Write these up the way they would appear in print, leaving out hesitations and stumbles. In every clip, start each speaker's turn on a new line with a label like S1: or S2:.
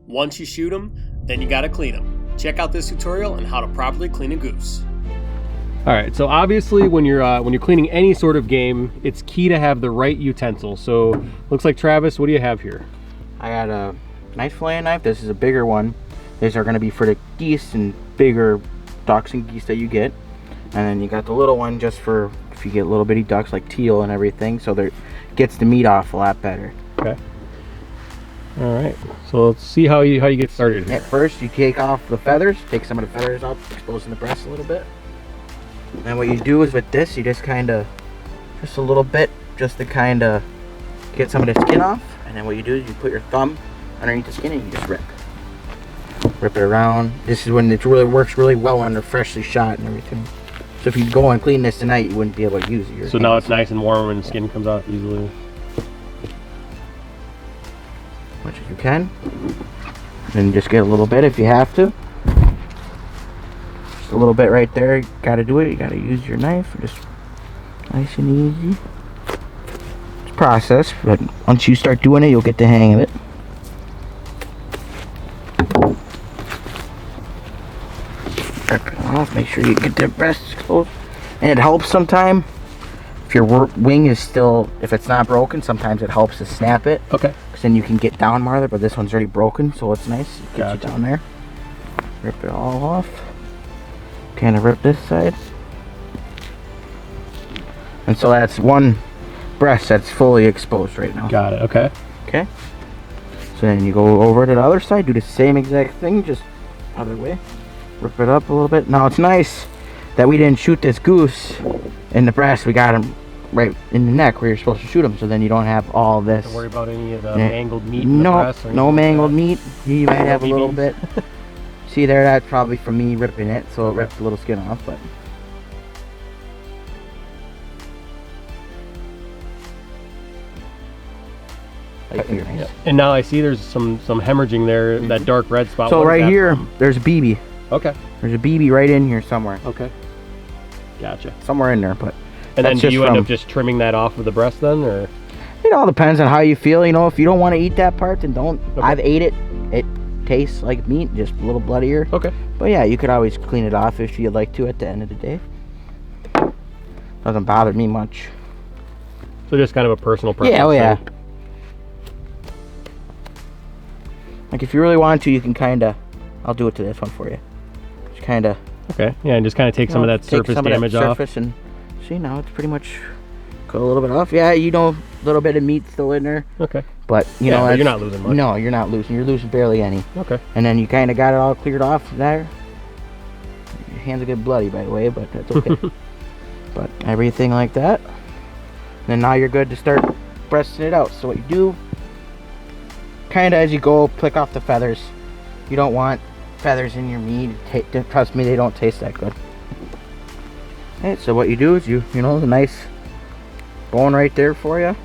S1: Once you shoot them, then you gotta clean them. Check out this tutorial on how to properly clean a goose. All right, so obviously when you're cleaning any sort of game, it's key to have the right utensil. So looks like, Travis, what do you have here?
S2: I got a nice fillet knife. This is a bigger one. These are going to be for the geese and bigger ducks and geese that you get. And then you got the little one just for if you get little bitty ducks like teal and everything, so that gets the meat off a lot better.
S1: Okay. All right, so let's see how you get started here.
S2: At first, you take off the feathers, take some of the feathers out, exposing the breast a little bit. And what you do is with this, you just kind of, just a little bit, just to kind of get some of the skin off. And then what you do is you put your thumb underneath the skin and you just rip it around. This is when it really works really well when they're freshly shot and everything. So if you go and clean this tonight, you wouldn't be able to use it.
S1: So now it's nice and warm and the skin comes out easily.
S2: As much as you can. And just get a little bit if you have to. Just a little bit right there. You gotta do it. You gotta use your knife. Just nice and easy. It's a process, but once you start doing it, you'll get the hang of it. Rip it off. Make sure you get the breast exposed. And it helps sometimes if your wing is still, if it's not broken, sometimes it helps to snap it.
S1: Okay.
S2: Because then you can get down farther, but this one's already broken, so it's nice. It gets you down there. Rip it all off. Kind of rip this side. And so that's one breast that's fully exposed right now.
S1: Got it, okay.
S2: Okay. So then you go over to the other side, do the same exact thing, just other way. Rip it up a little bit. Now it's nice that we didn't shoot this goose in the breast. We got him right in the neck where you're supposed to shoot him, so then you don't have all this.
S1: Don't worry about any of the mangled meat in the breast.
S2: No mangled meat. You might have a little bit. See there, that's probably from me ripping it, so it ripped a little skin off, but.
S1: Nice. And now I see there's some hemorrhaging there, that dark red spot.
S2: So right here, there's a BB.
S1: Okay.
S2: There's a BB right in here somewhere.
S1: Okay. Gotcha.
S2: Somewhere in there, but.
S1: And then do you end up just trimming that off with the breast then, or?
S2: It all depends on how you feel. You know, if you don't want to eat that part, then don't. Okay. I've ate it. It tastes like meat, just a little bloodier.
S1: Okay.
S2: But yeah, you could always clean it off if you'd like to at the end of the day. Doesn't bother me much.
S1: So just kind of a personal preference.
S2: Yeah, oh yeah. Like if you really want to, you can kind of, I'll do it to this one for you. Just kind of.
S1: Okay, yeah, and just kind of take some of that surface damage off.
S2: And see, now it's pretty much cut a little bit off. Yeah, you know, a little bit of meat still in there.
S1: Okay.
S2: But you know,
S1: you're not losing much.
S2: No, you're not losing. You're losing barely any.
S1: Okay.
S2: And then you kind of got it all cleared off there. Your hands will get bloody, by the way, but that's okay. But everything like that. And then now you're good to start breasting it out. So what you do, kind of as you go, click off the feathers. You don't want feathers in your meat. Trust me, they don't taste that good. Okay, so what you do is you know, the nice bone right there for you.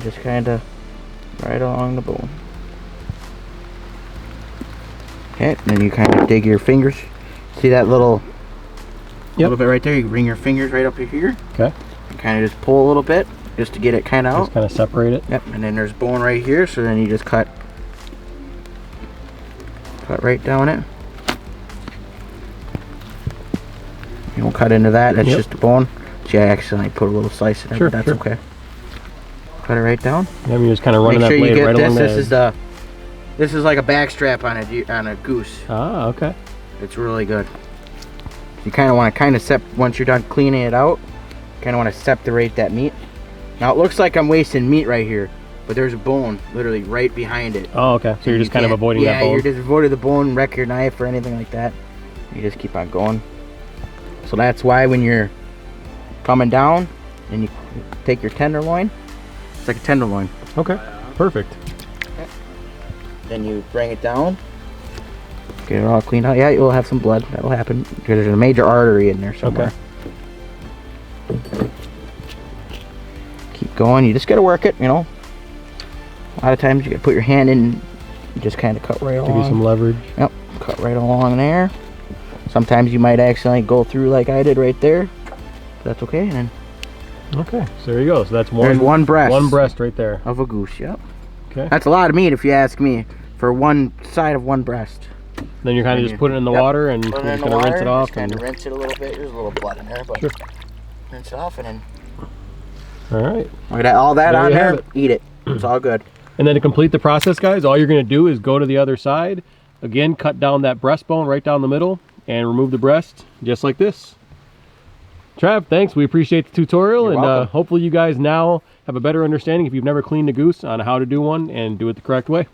S2: Just kind of right along the bone. Okay, and then you kind of dig your fingers. See that little bit right there? You bring your fingers right up to here.
S1: Okay.
S2: And kind of just pull a little bit just to get it kind of out.
S1: Just kind of separate it.
S2: Yep, and then there's bone right here, so then you just cut right down it. You don't cut into that, that's just the bone. See, I accidentally put a little slice in there, but that's okay. Cut it right down.
S1: Yeah, you just kind of running that blade right along the
S2: This is like a back strap on a goose.
S1: Ah, okay.
S2: It's really good. You kind of want to once you're done cleaning it out, kind of want to separate that meat. Now it looks like I'm wasting meat right here, but there's a bone literally right behind it.
S1: Oh, okay. So you're just kind of avoiding that bone.
S2: Yeah, you're just avoiding the bone, wreck your knife or anything like that. You just keep on going. So that's why when you're coming down and you take your tenderloin, it's like a tenderloin.
S1: Okay, perfect.
S2: Okay. Then you bring it down, get it all cleaned out. Yeah, you'll have some blood. That'll happen because there's a major artery in there somewhere. Okay. Keep going. You just gotta work it, you know. A lot of times you gotta put your hand in, and just kind of cut right along.
S1: Give you some leverage.
S2: Yep, cut right along there. Sometimes you might accidentally go through like I did right there. That's okay. And then
S1: okay, so there you go. So that's one.
S2: There's one breast.
S1: One breast right there
S2: of a goose. Yep.
S1: Okay.
S2: That's a lot of meat if you ask me. for one side of one breast.
S1: Then you're kind of just putting it in the water and
S2: put
S1: you're
S2: it
S1: just
S2: in the
S1: going to
S2: water,
S1: rinse it off.
S2: just kind of rinse it a little bit. There's a little blood in there, but
S1: sure.
S2: Rinse it off and then.
S1: All right.
S2: Look at that, all that
S1: there
S2: on there.
S1: It.
S2: Eat it. It's all good.
S1: And then to complete the process, guys, all you're going to do is go to the other side. Again, cut down that breastbone right down the middle and remove the breast just like this. Trav, thanks. We appreciate the tutorial.
S2: You're welcome.
S1: Hopefully you guys now have a better understanding if you've never cleaned a goose on how to do one and do it the correct way.